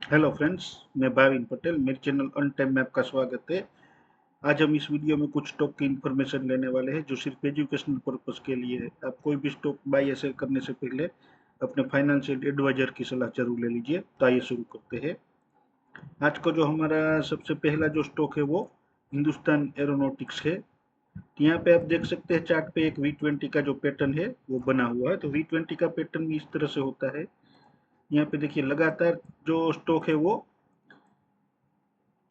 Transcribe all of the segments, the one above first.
Hello friends, मैं भाविन पटेल। मेरे channel अन time में आपका स्वागत है। आज हम इस वीडियो में कुछ स्टॉक की इन्फॉर्मेशन लेने वाले हैं जो सिर्फ एजुकेशनल पर्पस के लिए है। आप कोई भी स्टॉक बाय या सेल करने से पहले अपने फाइनेंशियल एडवाइजर की सलाह जरूर ले लीजिए। तो आइए शुरू करते हैं। आज का जो हमारा सबसे पहला जो स्टॉक है वो हिंदुस्तान एरोनॉटिक्स है। तो यहाँ पे आप देख सकते हैं चार्ट पे एक V20 का जो पैटर्न है वो बना हुआ है। तो V20 का पैटर्न भी इस तरह से होता है। यहाँ पे देखिए लगातार जो स्टॉक है वो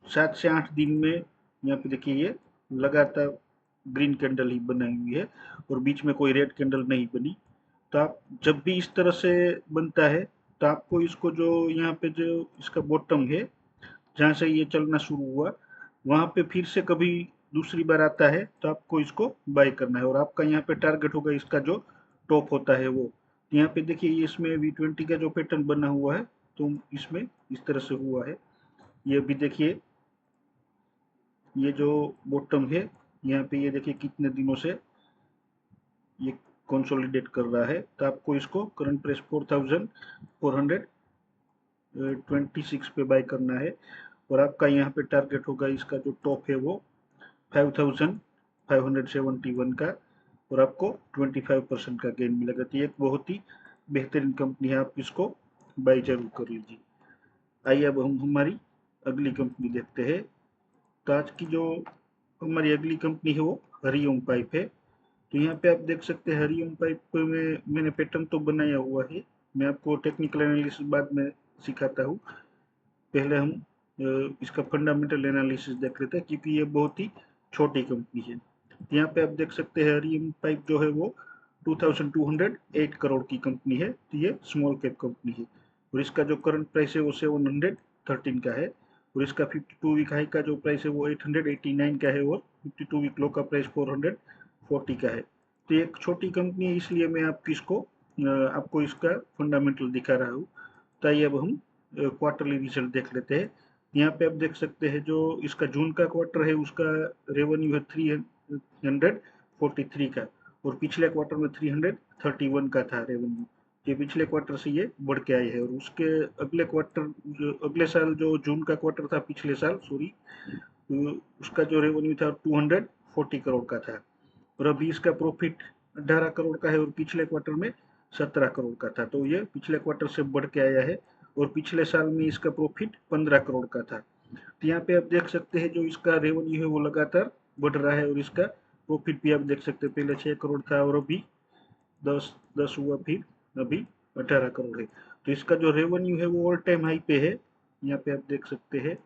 7 से 8 दिन में यहाँ पे देखिए ये लगातार ग्रीन कैंडल ही बनाई हुई है और बीच में कोई रेड कैंडल नहीं बनी। तो आप जब भी इस तरह से बनता है तो आपको इसको जो यहाँ पे जो इसका बॉटम है जहाँ से ये चलना शुरू हुआ वहां पे फिर से कभी दूसरी बार आता है तो आपको इसको बाय करना है और आपका यहाँ पे टारगेट होगा इसका जो टॉप होता है वो। यहाँ पे देखिए ये इसमें V20 का जो पैटर्न बना हुआ है तो इसमें इस तरह से हुआ है। ये भी देखिए ये जो बॉटम है यहाँ पे ये देखिए कितने दिनों से ये कंसोलिडेट कर रहा है। तो आपको इसको करंट प्राइस 4426 पे बाय करना है और आपका यहाँ पे टारगेट होगा इसका जो टॉप है वो 5571 का और आपको 25% का गेन मिलेगा। तो ये एक बहुत ही बेहतरीन कंपनी है, आप इसको बाय जरूर कर लीजिए। आइए अब हम हमारी अगली कंपनी देखते हैं। तो आज की जो हमारी अगली कंपनी है वो हरिओम पाइप है। तो यहाँ पे आप देख सकते हैं हरिओम पाइप में मैंने पैटर्न तो बनाया हुआ है। मैं आपको टेक्निकल एनालिसिस बाद में सिखाता हूँ। पहले हम इसका फंडामेंटल एनालिसिस देख लेते हैं क्योंकि ये बहुत ही छोटी कंपनी है। यहाँ पे आप देख सकते हैं हरिओम पाइप जो है वो 2208 करोड़ की कंपनी है। तो ये स्मॉल कैप कंपनी है और इसका जो करंट प्राइस है वो 713 का है और इसका 52 वीक हाई का जो प्राइस है वो 889 का है और 52 वीक लो का प्राइस 440 का है। तो ये एक छोटी कंपनी है इसलिए मैं आपको इसका फंडामेंटल दिखा रहा हूँ। तो आइए अब हम क्वार्टरली रिजल्ट देख लेते हैं। यहाँ पे आप देख सकते हैं जो इसका जून का क्वार्टर है उसका रेवेन्यू है 343 का और पिछले क्वार्टर में 331 का था रेवेन्यू। ये पिछले क्वार्टर से ये बढ़ के आए हैं और उसके अगले क्वार्टर जो अगले साल जो जून का क्वार्टर था पिछले साल सॉरी, उसका जो रेवेन्यू था 240 करोड़ का था और अभी इसका प्रॉफिट 18 करोड़ का है और पिछले क्वार्टर में 17 करोड़ का था। तो ये पिछले क्वार्टर से बढ़ के आया है और पिछले साल में इसका प्रॉफिट 15 करोड़ का था। तो यहाँ पे आप देख सकते हैं जो इसका रेवेन्यू है वो लगातार बढ़ रहा है और इसका प्रॉफिट भी आप देख सकते हैं पहले 6 करोड़ था और अभी दस दस हुआ फिर अभी 18 करोड़ है। तो इसका जो रेवेन्यू है वो ऑल टाइम हाई पे है। यहाँ पे आप देख सकते हैं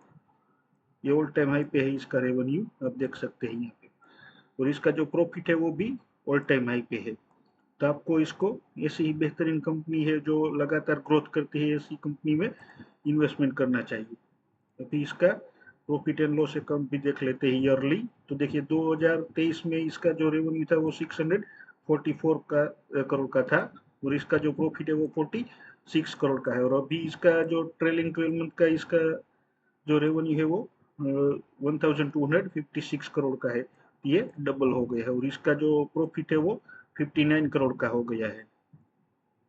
ये ऑल टाइम हाई पे है इसका रेवेन्यू आप देख सकते हैं यहाँ पे और इसका जो प्रॉफिट है वो भी ऑल टाइम हाई पे है। तो आपको इसको ऐसी ही बेहतरीन कंपनी है जो लगातार ग्रोथ करती है ऐसी कंपनी में इन्वेस्टमेंट करना चाहिए। अभी इसका प्रॉफिट एंड लॉस अकाउंट भी देख लेते हैं ईयरली। तो देखिए 2023 में इसका जो रेवेन्यू था वो 644 करोड़ का था और इसका जो प्रॉफिट है वो 46 करोड़ का है और अभी इसका जो ट्रेलिंग 12 मंथ का इसका जो रेवेन्यू है वो 1256 करोड़ का है। ये डबल हो गया है और इसका जो प्रॉफिट है वो 59 करोड़ का हो गया है।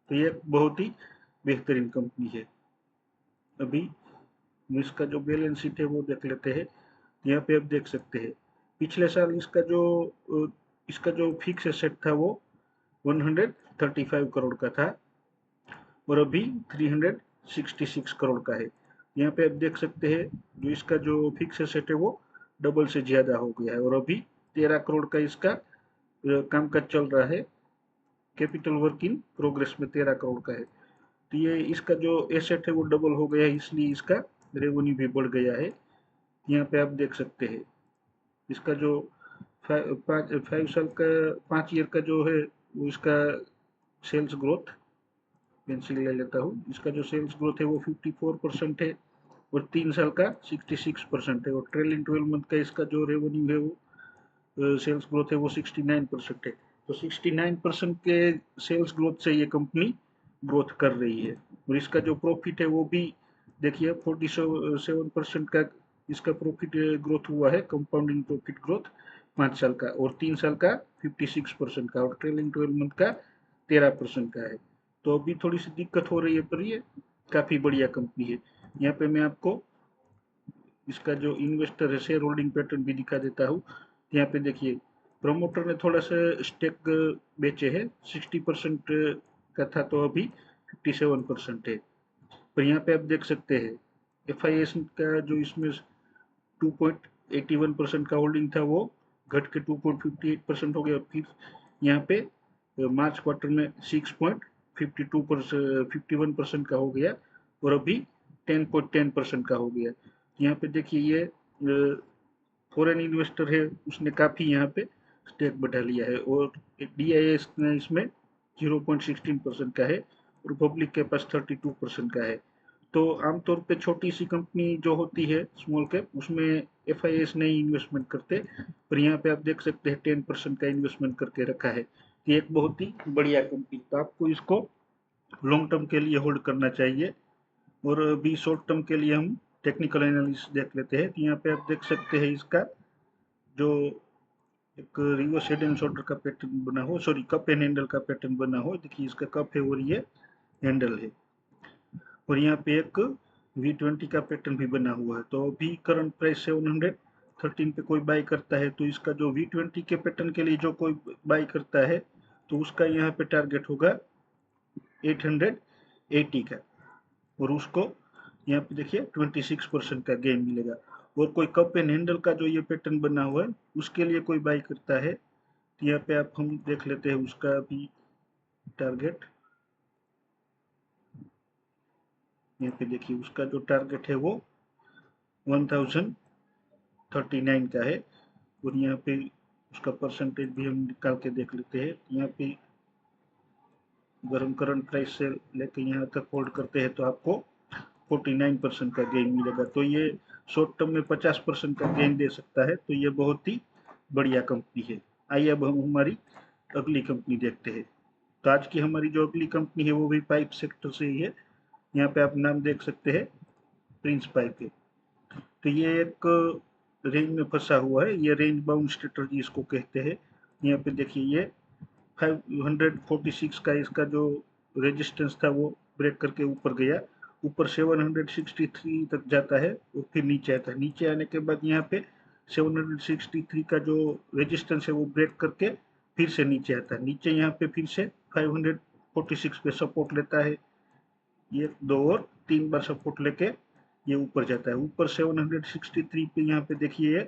तो ये बहुत ही बेहतरीन कंपनी है। अभी इसका जो बैलेंस शीट है वो देख लेते हैं। यहाँ पे आप देख सकते हैं पिछले साल इसका जो फिक्स एसेट था वो 135 करोड़ का था और अभी 366 करोड़ का है। यहाँ पे आप देख सकते हैं जो इसका जो फिक्स एसेट है वो डबल से ज्यादा हो गया है और अभी 13 करोड़ का इसका कामकाज चल रहा है। कैपिटल वर्क इन प्रोग्रेस में 13 करोड़ का है। तो ये इसका जो एसेट है वो डबल हो गया है इसलिए इसका रेवेन्यू भी बढ़ गया है। यहाँ पे आप देख सकते हैं इसका जो 5 साल का 5 ईयर का जो है वो इसका सेल्स ग्रोथ पेंसिल ले लेता हूँ। इसका जो सेल्स ग्रोथ है वो 54% है और 3 साल का 66% है और ट्रेलिंग 12 मंथ का इसका जो रेवेन्यू है वो सेल्स ग्रोथ है वो 69% है। तो 69% के सेल्स ग्रोथ से ये कंपनी ग्रोथ कर रही है और इसका जो प्रॉफिट है वो भी देखिए 47% का इसका प्रॉफिट ग्रोथ हुआ है कंपाउंडिंग प्रॉफिट ग्रोथ 5 साल का और 3 साल का 56% का और ट्रेलिंग 12 मंथ का 13% का है। तो अभी थोड़ी सी दिक्कत हो रही है पर ये काफी बढ़िया कंपनी है। यहाँ पे मैं आपको इसका जो इन्वेस्टर है शेयर होल्डिंग पैटर्न भी दिखा देता हूँ। यहाँ पे देखिए प्रमोटर ने थोड़ा सा स्टेक बेचे है, 60% का था तो अभी 57% है। पर यहाँ पे आप देख सकते हैं FIS का जो इसमें 2.81% का होल्डिंग था वो घट के 2.58% हो गया, और फिर यहाँ पे मार्च क्वार्टर में 6.51% का हो गया, और अभी 10.10% का हो गया। यहाँ पे देखिए ये फॉरेन इन्वेस्टर है, उसने काफी यहाँ पे स्टेक बढ़ा लिया है, और DIS ने इसमें 0.16% का है, और पब्लिक के पास 32% का है। तो आमतौर पे छोटी सी कंपनी जो होती है स्मॉल कैप, उसमें FIS नहीं इन्वेस्टमेंट करते, पर यहाँ पे आप देख सकते हैं 10% का इन्वेस्टमेंट करके रखा है। ये एक बहुत ही बढ़िया कंपनी, तो आपको इसको लॉन्ग टर्म के लिए होल्ड करना चाहिए। और अभी शॉर्ट टर्म के लिए हम टेक्निकल एनालिसिस देख लेते हैं। तो यहाँ पे आप देख सकते हैं इसका जो एक रिवर्स हेड एंड शोल्डर का पैटर्न बना हो, सॉरी कप एंड हैंडल का पैटर्न बना हो। देखिए इसका कप है और ये हैंडल है, और यहाँ पे एक V20 का पैटर्न भी बना हुआ है। तो अभी करंट प्राइस 713 पे कोई बाई करता है, तो इसका जो V20 के पैटर्न के लिए जो कोई बाई करता है तो उसका यहाँ पे टारगेट होगा 880 का, और उसको यहाँ पे देखिए 26% का गेन मिलेगा। और कोई कप एंड हैंडल का जो ये पैटर्न बना हुआ है उसके लिए कोई बाई करता है, तो यहाँ पे आप हम देख लेते हैं उसका भी टारगेट। यहाँ पे देखिए उसका जो टारगेट है वो 1039 का है, और यहाँ पे उसका परसेंटेज भी हम निकाल के देख लेते हैं। यहाँ पे अगर हम करंट प्राइस से लेके यहाँ तक होल्ड करते हैं तो आपको 49% का गेन मिलेगा। तो ये शॉर्ट टर्म में 50% का गेन दे सकता है, तो ये बहुत ही बढ़िया कंपनी है। आइए अब हम हमारी अगली कंपनी देखते हैं। तो आज की हमारी जो अगली कंपनी है वो भी पाइप सेक्टर से ही है। यहाँ पे आप नाम देख सकते हैं प्रिंस पाइप है। तो ये एक रेंज में फंसा हुआ है, ये रेंज बाउंड स्ट्रेटजी इसको कहते हैं। यहाँ पे देखिए ये 546 का इसका जो रेजिस्टेंस था वो ब्रेक करके ऊपर गया, ऊपर 763 तक जाता है और फिर नीचे आता है। नीचे आने के बाद यहाँ पे 763 का जो रेजिस्टेंस है वो ब्रेक करके फिर से नीचे आता है। नीचे यहाँ पे फिर से 546 पे सपोर्ट लेता है, ये 2 और 3 बार सपोर्ट लेके ये ऊपर जाता है। ऊपर 763 पे यहाँ पे देखिए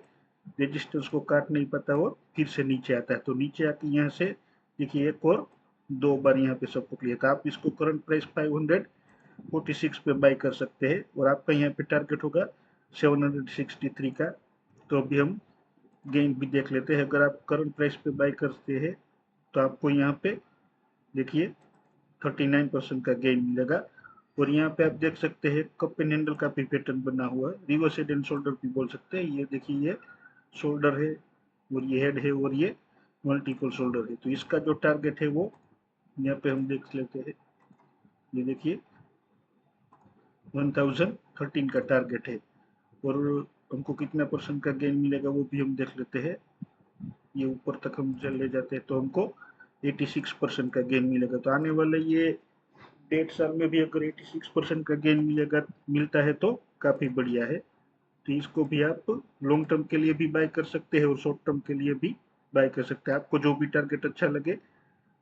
रेजिस्टेंस को काट नहीं पाता और फिर से नीचे आता है। तो नीचे आके यहाँ से देखिए एक और 2 बार यहाँ पे सपोर्ट लिया था। आप इसको करंट प्राइस 546 पे बाई कर सकते हैं, और आपका यहाँ पे टारगेट होगा 763 का। तो अभी हम गेन भी देख लेते हैं। अगर आप करंट प्राइस पे बाई करते हैं तो आपको यहाँ पे देखिए 39% का गेन मिलेगा। और यहाँ पे आप देख सकते हैं कप एंड हैंडल का भी पैटर्न बना हुआ है, रिवर्स हेड एंड शोल्डर भी बोल सकते हैं। ये देखिए ये शोल्डर है और ये हेड है और ये मल्टीपल शोल्डर है। तो इसका जो टारगेट है वो यहाँ पे हम देख लेते हैं। ये देखिए 1013 का टारगेट है, और हमको कितना परसेंट का गेन मिलेगा वो भी हम देख लेते हैं। ये ऊपर तक हम चले जाते हैं तो हमको 86% का गेन मिलेगा। तो आने वाले ये 1.5 साल में भी अगर 86% का गेन मिलता है तो काफी बढ़िया है। तो इसको भी आप लॉन्ग टर्म के लिए भी बाय कर सकते हैं और शॉर्ट टर्म के लिए भी बाय कर सकते हैं। आपको जो भी टारगेट अच्छा लगे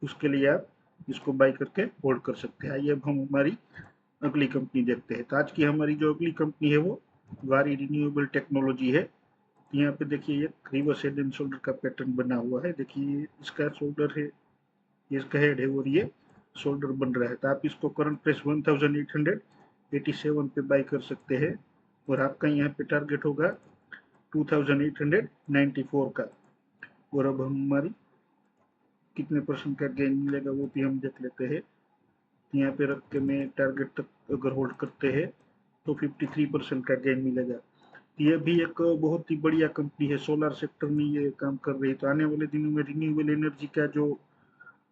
उसके लिए आप इसको बाय करके होल्ड कर सकते हैं। आइए अब हम हमारी अगली कंपनी देखते हैं। तो आज की हमारी जो अगली कंपनी है वो वारी रिन्यूएबल टेक्नोलॉजी है। यहाँ पे देखिए एक रिवर्स हेड एंड शोल्डर का पैटर्न बना हुआ है। देखिए इसका शोल्डर है, ये इसका हेड है और ये शोल्डर बन रहा है। तो आप इसको करंट प्राइस 1887 पे बाय कर सकते हैं, और आपका यहाँ पे टारगेट होगा 2894 का। और अब हम हमारी कितने परसेंट का गेन मिलेगा वो भी हम देख लेते हैं। यहाँ पे रख के मैं टारगेट तक अगर होल्ड करते हैं तो 53% का गेन मिलेगा। ये भी एक बहुत ही बढ़िया कंपनी है, सोलर सेक्टर में ये काम कर रही है। तो आने वाले दिनों में रिन्यूएबल एनर्जी का जो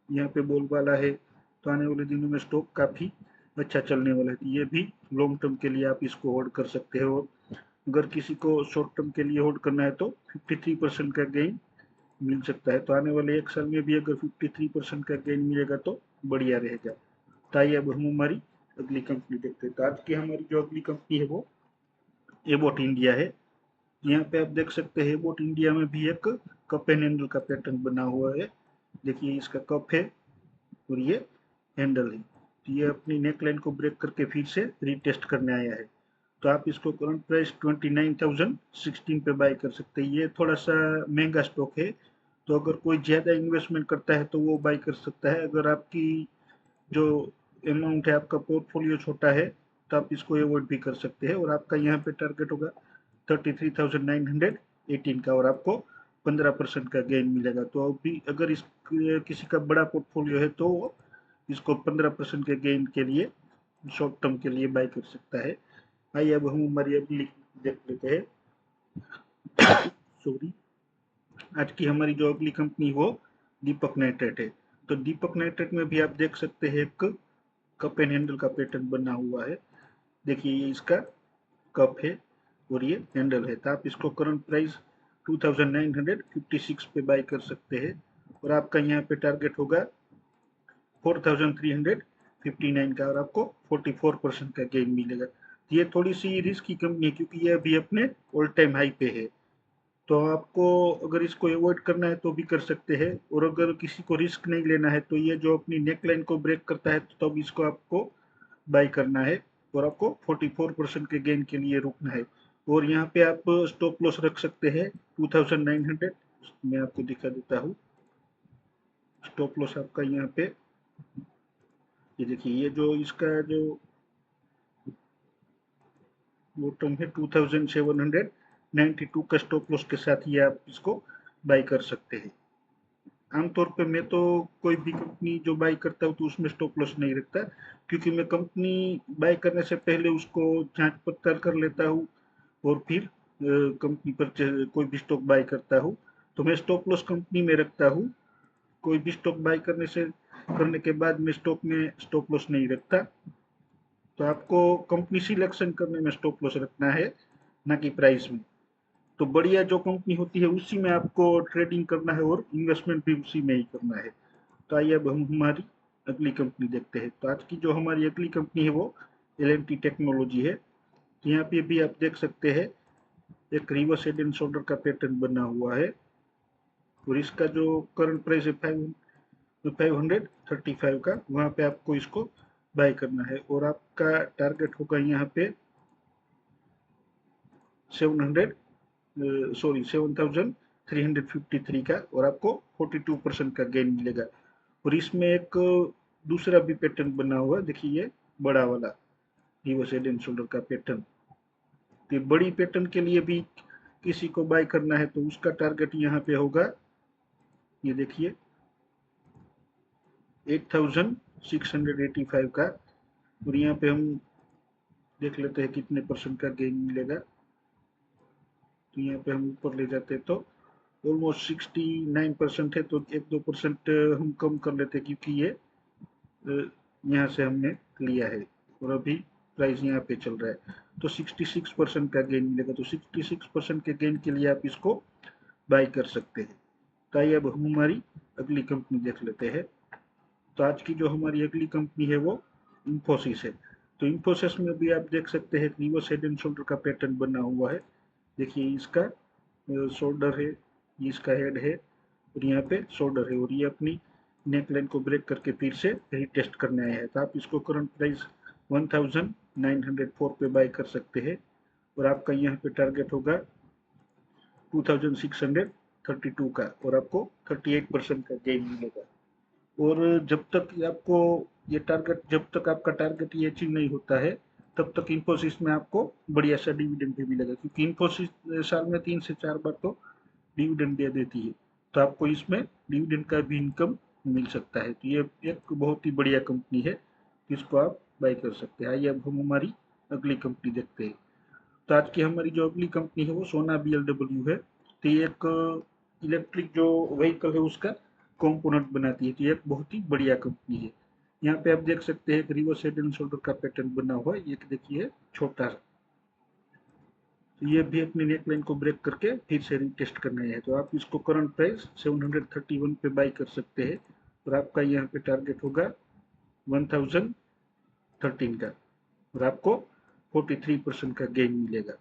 यहाँ पे बोलबाला है, तो आने वाले दिनों में स्टॉक काफी अच्छा चलने वाला है। तो ये भी लॉन्ग टर्म के लिए आप इसको होल्ड कर सकते हो। अगर किसी को शॉर्ट टर्म के लिए होल्ड करना है तो 53% का गेन मिल सकता है। तो आने वाले 1 साल में भी अगर 53% का गेन मिलेगा तो बढ़िया रहेगा। तो आइए अब हम हमारी अगली कंपनी देखते हैं। तो आज की हमारी जो अगली कंपनी है वो एबॉट इंडिया है। यहाँ पे आप देख सकते हैं एबॉट इंडिया में भी एक कप एंड हैंडल का पैटर्न बना हुआ है। देखिए इसका कप है और ये हैंडल है। तो ये अपनी नेकलाइन को ब्रेक करके फिर से रीटेस्ट करने आया है। तो आप इसको करंट प्राइस 29,016 पे बाय कर सकते हैं। ये थोड़ा सा महंगा स्टॉक है, तो अगर कोई ज़्यादा इन्वेस्टमेंट करता है तो वो बाय कर सकता है। अगर आपकी जो अमाउंट है, आपका पोर्टफोलियो छोटा है, तो आप इसको अवॉइड भी कर सकते हैं। और आपका यहाँ पे टारगेट होगा 33,918 का, और आपको 15% का गेन मिलेगा। तो अभी अगर इस किसी का बड़ा पोर्टफोलियो है तो वो इसको 15% के गेन के लिए शॉर्ट टर्म के लिए बाय कर सकता है। आइए अब हम हमारी अगली देख लेते हैं। सॉरी, आज की हमारी जो अगली कंपनी वो दीपक नाइट्रेट है। तो दीपक नाइट्रेट में भी आप देख सकते हैं एक कप एंड हैंडल का पैटर्न बना हुआ है। देखिए ये इसका कप है और ये हैंडल है। तो आप इसको करंट प्राइस 2,956 पे बाय कर सकते हैं, और आपका यहाँ पे टारगेट होगा 4,359 का, और आपको 44% का गेन मिलेगा। ये थोड़ी सी रिस्की कंपनी है क्योंकि ये अभी अपने ऑल टाइम हाई पे है। तो आपको अगर इसको अवॉइड करना है तो भी कर सकते हैं, और अगर किसी को रिस्क नहीं लेना है तो ये जो अपनी नेकलाइन को ब्रेक करता है तो तब इसको आपको बाय करना है, और आपको 44% के गेन के लिए रुकना है। और यहाँ पे आप स्टॉप लॉस रख सकते हैं 2,900। मैं आपको दिखा देता हूँ स्टॉप लॉस आपका यहाँ पे। ये देखिए ये जो इसका जो बॉटम है 2,792 का स्टॉप लॉस के साथ ही आप इसको बाय कर सकते हैं। आमतौर पे मैं तो कोई भी कंपनी जो बाय करता हूँ तो उसमें स्टॉप लॉस नहीं रखता, क्योंकि मैं कंपनी बाय करने से पहले उसको जांच पड़ताल कर लेता हूँ और फिर कंपनी पर कोई भी स्टॉक बाय करता हूँ। तो मैं स्टॉप लॉस कंपनी में रखता हूँ। कोई भी स्टॉक बाय करने के बाद मैं स्टॉक में स्टॉप लॉस नहीं रखता। तो आपको कंपनी सिलेक्शन करने में स्टॉप लॉस रखना है, ना कि प्राइस में। तो बढ़िया जो कंपनी होती है उसी में आपको ट्रेडिंग करना है और इन्वेस्टमेंट भी उसी में ही करना है। तो आइए अब हम हमारी अगली कंपनी देखते हैं। तो आज की जो हमारी अगली कंपनी है वो एल&टी टेक्नोलॉजी है। तो यहाँ पे भी आप देख सकते हैं एक रिवर्स हेड एंड शोल्डर का पैटर्न बना हुआ है, और इसका जो करंट प्राइस है 535 का, वहाँ पे आपको इसको बाय करना है, और आपका टारगेट होगा यहाँ पे 7,353 का, और आपको 42% का गेन मिलेगा। और इसमें एक दूसरा भी पैटर्न बना हुआ है। देखिए ये बड़ा वाला रिवर्स हेड एंड शोल्डर का पैटर्न। तो बड़ी पैटर्न के लिए भी किसी को बाय करना है तो उसका टारगेट यहाँ पे होगा, ये देखिए 8,685 का। और यहाँ पे हम देख लेते हैं कितने परसेंट का गेन मिलेगा। तो यहाँ पे हम ऊपर ले जाते हैं तो ऑलमोस्ट 69% है, तो 1-2% हम कम कर लेते हैं क्योंकि ये यहाँ से हमने लिया है, और अभी प्राइस यहाँ पे चल रहा है। तो 66% का गेन मिलेगा। तो 66% के गेन के लिए आप इसको बाय कर सकते हैं। तो आइए अब हम हमारी अगली कंपनी देख लेते हैं। तो आज की जो हमारी अगली कंपनी है वो इंफोसिस है। तो इंफोसिस में भी आप देख सकते हैं रिवर्स हेड एंड शोल्डर का पैटर्न बना हुआ है। देखिए इसका शोल्डर है, ये इसका हेड है, और यहाँ पे शोल्डर है, और ये अपनी नेक लाइन को ब्रेक करके फिर से रीटेस्ट करने आया है। तो आप इसको करंट प्राइस 1904 पे बाय कर सकते हैं, और आपका यहाँ पे टारगेट होगा 2632 का, और आपको 38% का गेन मिलेगा। और जब तक आपका टारगेट ये अचीव नहीं होता है तब तक इंफोसिस में आपको बढ़िया सा डिविडेंड भी मिलेगा, क्योंकि इंफोसिस साल में 3 से 4 बार तो डिविडेंड दे देती है। तो आपको इसमें डिविडेंड का भी इनकम मिल सकता है। तो ये एक बहुत ही बढ़िया कंपनी है, जिसको आप बाय कर सकते हैं। आइए अब हम हमारी अगली कंपनी देखते हैं। तो आज की हमारी जो अगली कंपनी है वो सोना BLW है। तो ये एक इलेक्ट्रिक जो व्हीकल है उसका कंपोनेंट बनाती है। तो ये एक बहुत ही बढ़िया कंपनी है। यहाँ पे आप देख सकते हैं एक रिवर्स हेड एंड शोल्डर का पैटर्न बना हुआ है। ये देखिए छोटा सा। तो ये भी अपनी नेक लाइन को ब्रेक करके फिर से रीटेस्ट करना है। तो आप इसको करंट प्राइस 731 पे बाय कर सकते हैं, और आपका यहाँ पे टारगेट होगा 13 का, और आपको 43% का गेन मिलेगा।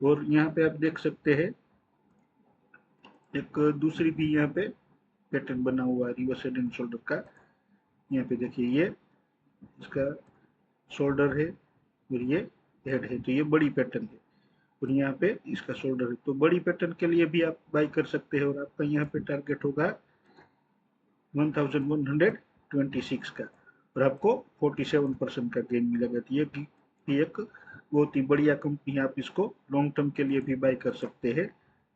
और यहाँ पे आप देख सकते हैं एक दूसरी भी यहाँ पे पैटर्न बना हुआ है रिवर्स हेड एंड शोल्डर का। यहाँ पे देखिए ये इसका शोल्डर है और ये हेड है, तो ये बड़ी पैटर्न है, और यहाँ पे इसका शोल्डर है। तो बड़ी पैटर्न के लिए भी आप बाई कर सकते हैं, और आपका यहाँ पे टारगेट होगा 1126 का, और आपको 47% का गेन मिलेगा। तो ये एक बहुत ही बढ़िया कंपनी है, आप इसको लॉन्ग टर्म के लिए भी बाय कर सकते हैं।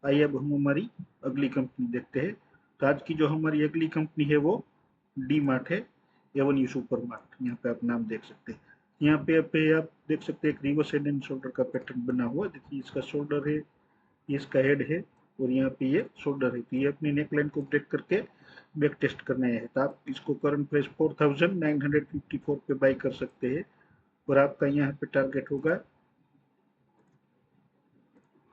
आइए अब हम हमारी अगली कंपनी देखते हैं। तो आज की जो हमारी अगली कंपनी है वो डी मार्ट है, एवेन्यू सुपर मार्ट। यहाँ पे आप नाम देख सकते हैं। यहाँ पे आप देख सकते हैं एक रिवर्स हेड एंड शोल्डर का पैटर्न बना हुआ है। देखिए इसका शोल्डर है, ये इसका हेड है, और यहाँ पे ये शोल्डर है। तो ये अपनी नेकलाइन को ब्रेक करके बैक टेस्ट करना है, तो आप इसको करंट प्राइस 4954 पे बाई कर सकते हैं, और आपका यहाँ पे टारगेट होगा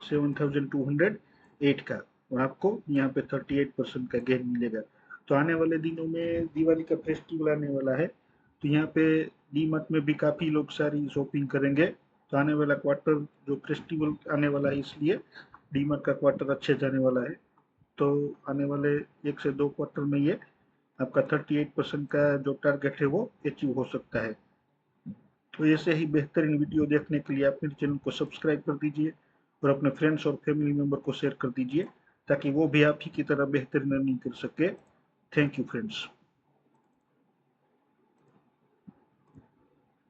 7208 का, और आपको यहाँ पे 38% का गेन मिलेगा। तो आने वाले दिनों में दिवाली का फेस्टिवल आने वाला है, तो यहाँ पे डी मार्ट में भी काफ़ी लोग सारी शॉपिंग करेंगे। तो आने वाला क्वार्टर जो फेस्टिवल आने वाला है, इसलिए डी मार्ट का क्वार्टर अच्छे जाने वाला है। तो आने वाले 1 से 2 क्वार्टर में ये आपका 38% का जो टारगेट है वो अचीव हो सकता है। तो ऐसे ही बेहतरीन वीडियो देखने के लिए आप मेरे चैनल को सब्सक्राइब कर दीजिए, और अपने फ्रेंड्स और फैमिली मेंबर को शेयर कर दीजिए, ताकि वो भी आप ही की तरह बेहतरीन अर्निंग कर सके। Thank you friends.